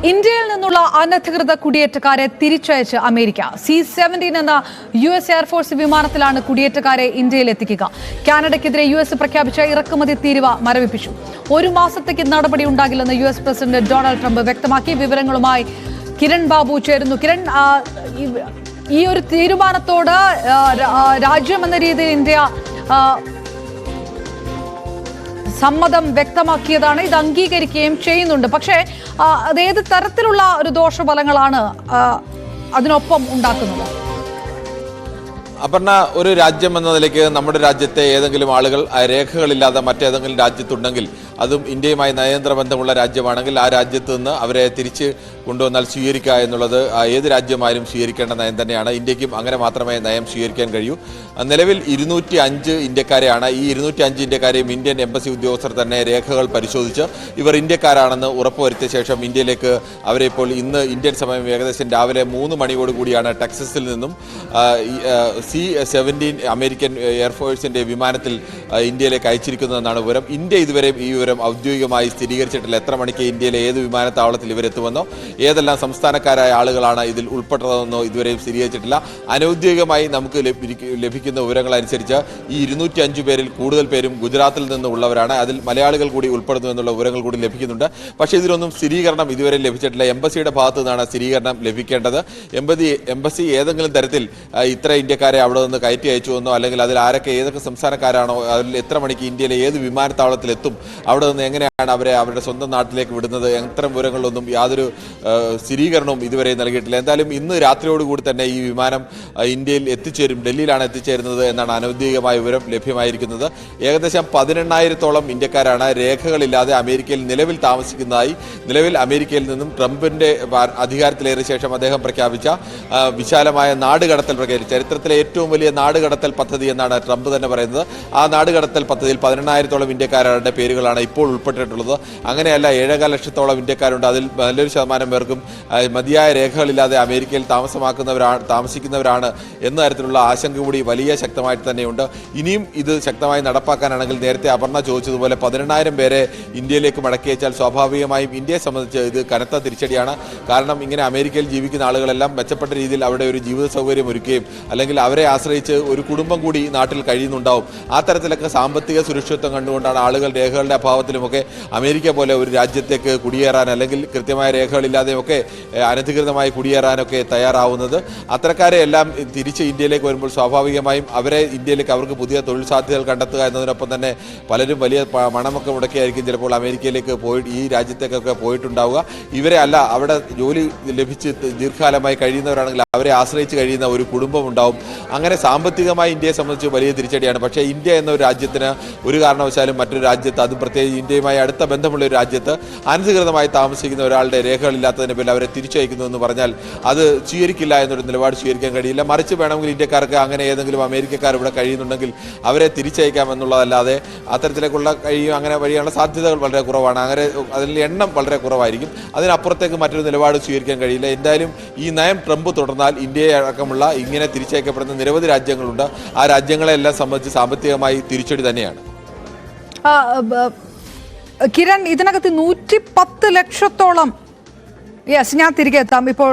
ഇന്ത്യയിൽ നിന്നുള്ള അനധികൃത കുടിയേറ്റക്കാരെ തിരിച്ചയച്ച് അമേരിക്ക. C-17 എന്ന US എയർഫോഴ്സ് വിമാനത്തിലാണ് കുടിയേറ്റക്കാരെ ഇന്ത്യയിൽ എത്തിക്കുക. കാനഡയ്ക്കെതിരെ US പ്രഖ്യാപിച്ച ഇറക്കുമതി തീരുവ മരവിപ്പിച്ചു. ഒരു മാസത്തേക്ക് നടപടി ഉണ്ടാകില്ലെന്ന് US പ്രസിഡന്റ് ഡൊണാൾഡ് ട്രംപ് വ്യക്തമാക്കി. വിവരങ്ങളുമായി കിരൺ ബാബു ചേരുന്നു. കിരൺ, ഈ ഒരു തീരുമാനത്തോട് രാജ്യം എന്ന രീതിയിൽ ഇന്ത്യ സമ്മതം വ്യക്തമാക്കിയതാണ്, ഇത് അംഗീകരിക്കുകയും ചെയ്യുന്നുണ്ട്. പക്ഷേ അതേത് തരത്തിലുള്ള ഒരു ദോഷഫലങ്ങളാണ് അതിനൊപ്പം ഉണ്ടാക്കുന്നത്? അപർണ, ഒരു രാജ്യം എന്ന നിലയ്ക്ക് നമ്മുടെ രാജ്യത്തെ ഏതെങ്കിലും ആളുകൾ രേഖകളില്ലാതെ മറ്റേതെങ്കിലും രാജ്യത്തുണ്ടെങ്കിൽ, അതും ഇന്ത്യയുമായി നയതന്ത്ര ബന്ധമുള്ള രാജ്യമാണെങ്കിൽ ആ രാജ്യത്ത് നിന്ന് അവരെ തിരിച്ച് കൊണ്ടുവന്നാൽ സ്വീകരിക്കുക എന്നുള്ളത് ഏത് രാജ്യമായാലും സ്വീകരിക്കേണ്ട നയം തന്നെയാണ്. ഇന്ത്യക്കും അങ്ങനെ മാത്രമേ നയം സ്വീകരിക്കാൻ കഴിയൂ. നിലവിൽ 205 ഇന്ത്യക്കാരെയാണ്. ഈ 205 ഇന്ത്യക്കാരെയും ഇന്ത്യൻ എംബസി ഉദ്യോഗസ്ഥർ തന്നെ രേഖകൾ പരിശോധിച്ച് ഇവർ ഇന്ത്യക്കാരാണെന്ന് ഉറപ്പുവരുത്തിയ ശേഷം ഇന്ത്യയിലേക്ക് അവരെ ഇപ്പോൾ ഇന്ന് ഇന്ത്യൻ സമയം ഏകദേശം രാവിലെ 3 മണിയോടുകൂടിയാണ് ടെക്സസിൽ നിന്നും C-17 അമേരിക്കൻ എയർഫോഴ്സിന്റെ വിമാനത്തിൽ ഇന്ത്യയിലേക്ക് അയച്ചിരിക്കുന്നതെന്നാണ് വിവരം. ഇന്ത്യ ഇതുവരെയും ഈ വിവരം ഔദ്യോഗികമായി സ്ഥിരീകരിച്ചിട്ടില്ല. എത്ര മണിക്ക് ഇന്ത്യയിലെ ഏത് വിമാനത്താവളത്തിൽ ഇവരെത്തുമെന്നോ ഏതെല്ലാം സംസ്ഥാനക്കാരായ ആളുകളാണ് ഇതിൽ ഉൾപ്പെട്ടതെന്നോ ഇതുവരെയും സ്ഥിരീകരിച്ചിട്ടില്ല. അനൌദ്യോഗികമായി നമുക്ക് ലഭിക്കുന്ന വിവരങ്ങൾ അനുസരിച്ച് ഈ 205 പേരിൽ കൂടുതൽ പേരും ഗുജറാത്തിൽ നിന്നുള്ളവരാണ്. അതിൽ മലയാളികൾ കൂടി ഉൾപ്പെടുന്നു എന്നുള്ള വിവരങ്ങൾ കൂടി ലഭിക്കുന്നുണ്ട്. പക്ഷേ ഇതിലൊന്നും സ്ഥിരീകരണം ഇതുവരെ ലഭിച്ചിട്ടില്ല. എംബസിയുടെ ഭാഗത്തു നിന്നാണ് സ്ഥിരീകരണം ലഭിക്കേണ്ടത്. എംബസി ഏതെങ്കിലും തരത്തിൽ ഇത്ര ഇന്ത്യക്കാരെ അവിടെ നിന്ന് കയറ്റി അയച്ചുവെന്നോ അല്ലെങ്കിൽ അതിൽ ആരൊക്കെ ഏതൊക്കെ സംസ്ഥാനക്കാരാണോ, അതിൽ എത്ര മണിക്ക് ഇന്ത്യയിലെ ഏത് വിമാനത്താവളത്തിൽ എത്തും, അവിടെ നിന്ന് എങ്ങനെയാണ് അവരെ അവരുടെ സ്വന്തം നാട്ടിലേക്ക് വിടുന്നത്, ഇത്തരം വിവരങ്ങളൊന്നും യാതൊരു സ്ഥിരീകരണവും ഇതുവരെ നൽകിയിട്ടില്ല. എന്തായാലും ഇന്ന് രാത്രിയോടുകൂടി തന്നെ ഈ വിമാനം ഇന്ത്യയിൽ എത്തിച്ചേരും, ഡൽഹിയിലാണ് എത്തിച്ചേരുന്നത് എന്നാണ് അനൗദ്യോഗികമായ വിവരം ലഭ്യമായിരിക്കുന്നത്. ഏകദേശം 18,000-ഓളം ഇന്ത്യക്കാരാണ് രേഖകളില്ലാതെ അമേരിക്കയിൽ നിലവിൽ താമസിക്കുന്നതായി നിലവിൽ അമേരിക്കയിൽ നിന്നും ട്രംപിന്റെ അധികാരത്തിലേറിയ ശേഷം അദ്ദേഹം പ്രഖ്യാപിച്ച വിശാലമായ നാടുകടത്തൽ പ്രഖ്യാപിച്ചു. ചരിത്രത്തിലെ ഏറ്റവും വലിയ നാടുകടത്തൽ പദ്ധതി എന്നാണ് ട്രംപ് തന്നെ പറയുന്നത്. ആ നാടുകടത്തൽ പദ്ധതിയിൽ 18,000-ഓളം ഇന്ത്യക്കാരുടെ പേരുകളാണ് ഇപ്പോൾ ഉൾപ്പെട്ടിട്ടുള്ളത്. അങ്ങനെയല്ല, 7.5 ലക്ഷത്തോളം ഇന്ത്യക്കാരുണ്ട്. അതിൽ നല്ലൊരു ശതമാനം പേർക്കും മതിയായ രേഖകളില്ലാതെ അമേരിക്കയിൽ താമസിക്കുന്നവരാണ് എന്ന തരത്തിലുള്ള ആശങ്ക കൂടി വലിയ ശക്തമായിട്ട് തന്നെയുണ്ട്. ഇനിയും ഇത് ശക്തമായി നടപ്പാക്കാനാണെങ്കിൽ നേരത്തെ അപർണ ചോദിച്ചതുപോലെ 18,000 പേരെ ഇന്ത്യയിലേക്ക് മടക്കി അയച്ചാൽ സ്വാഭാവികമായും ഇന്ത്യയെ സംബന്ധിച്ച് ഇത് കനത്ത തിരിച്ചടിയാണ്. കാരണം ഇങ്ങനെ അമേരിക്കയിൽ ജീവിക്കുന്ന ആളുകളെല്ലാം മെച്ചപ്പെട്ട രീതിയിൽ അവിടെ ഒരു ജീവിത സൗകര്യം ഒരുക്കുകയും അല്ലെങ്കിൽ അവരെ ആശ്രയിച്ച് ഒരു കുടുംബം കൂടി നാട്ടിൽ കഴിയുന്നുണ്ടാവും. ആ തരത്തിലൊക്കെ സാമ്പത്തിക സുരക്ഷിതത്വം കണ്ടുകൊണ്ടാണ് ആളുകൾ രേഖകളുടെ അഭാവത്തിലുമൊക്കെ അമേരിക്ക പോലെ ഒരു രാജ്യത്തേക്ക് കുടിയേറാൻ അല്ലെങ്കിൽ കൃത്യമായ രേഖകളില്ലാതെയൊക്കെ അനധികൃതമായി കുടിയേറാനൊക്കെ തയ്യാറാവുന്നത്. അത്തരക്കാരെ എല്ലാം തിരിച്ച് ഇന്ത്യയിലേക്ക് വരുമ്പോൾ സ്വാഭാവികമായും അവരെ ഇന്ത്യയിലേക്ക് അവർക്ക് പുതിയ തൊഴിൽ സാധ്യതകൾ കണ്ടെത്തുക എന്നതിനൊപ്പം തന്നെ പലരും വലിയ പണമൊക്കെ മുടക്കിയായിരിക്കും ചിലപ്പോൾ അമേരിക്കയിലേക്ക് ഈ രാജ്യത്തേക്കൊക്കെ പോയിട്ടുണ്ടാവുക. ഇവരെ അല്ല, അവിടെ ജോലി ലഭിച്ച് ദീർഘകാലമായി കഴിയുന്നവരാണെങ്കിൽ അവരെ ആശ്രയിച്ച് കഴിയുന്ന ഒരു കുടുംബം ഉണ്ടാവും. അങ്ങനെ സാമ്പത്തികമായി ഇന്ത്യയെ സംബന്ധിച്ച് വലിയ തിരിച്ചടിയാണ്. പക്ഷേ ഇന്ത്യ എന്ന ഒരു രാജ്യത്തിന് ഒരു കാരണവശാലും മറ്റൊരു രാജ്യത്ത്, അതും പ്രത്യേകിച്ച് ഇന്ത്യയുമായി അടുത്ത ബന്ധമുള്ള ഒരു രാജ്യത്ത് അനധികൃതമായി താമസിക്കുന്ന ഒരാളുടെ രേഖകളില്ലാത്തതിന് പേരിൽ അവരെ തിരിച്ചയക്കുന്നു എന്ന് പറഞ്ഞാൽ അത് സ്വീകരിക്കില്ല എന്നൊരു നിലപാട് സ്വീകരിക്കാൻ കഴിയില്ല. മറിച്ച് വേണമെങ്കിൽ ഇന്ത്യക്കാർക്ക് അങ്ങനെ ഏതെങ്കിലും അമേരിക്കക്കാർ ഇവിടെ കഴിയുന്നുണ്ടെങ്കിൽ അവരെ തിരിച്ചയക്കാം എന്നുള്ളതല്ലാതെ അത്തരത്തിലേക്കുള്ള അങ്ങനെ വഴിയുള്ള സാധ്യതകൾ വളരെ കുറവാണ്. അങ്ങനെ അതിൻ്റെ എണ്ണം വളരെ കുറവായിരിക്കും. അതിനപ്പുറത്തേക്ക് മറ്റൊരു നിലപാട് സ്വീകരിക്കാൻ കഴിയില്ല. എന്തായാലും ഈ നയം ട്രംപ് തുടർന്നാൽ ഇന്ത്യയെ അടക്കമുള്ള ഇങ്ങനെ തിരിച്ചയക്കപ്പെടുന്ന നിരവധി രാജ്യങ്ങളുണ്ട്. ആ രാജ്യങ്ങളെല്ലാം സംബന്ധിച്ച് സാമ്പത്തികമായി തിരിച്ചടി തന്നെയാണ്. കിരൺ, ഇതിനകത്ത് 110 ലക്ഷത്തോളം, ഞാൻ തിരികെ എത്താം ഇപ്പോൾ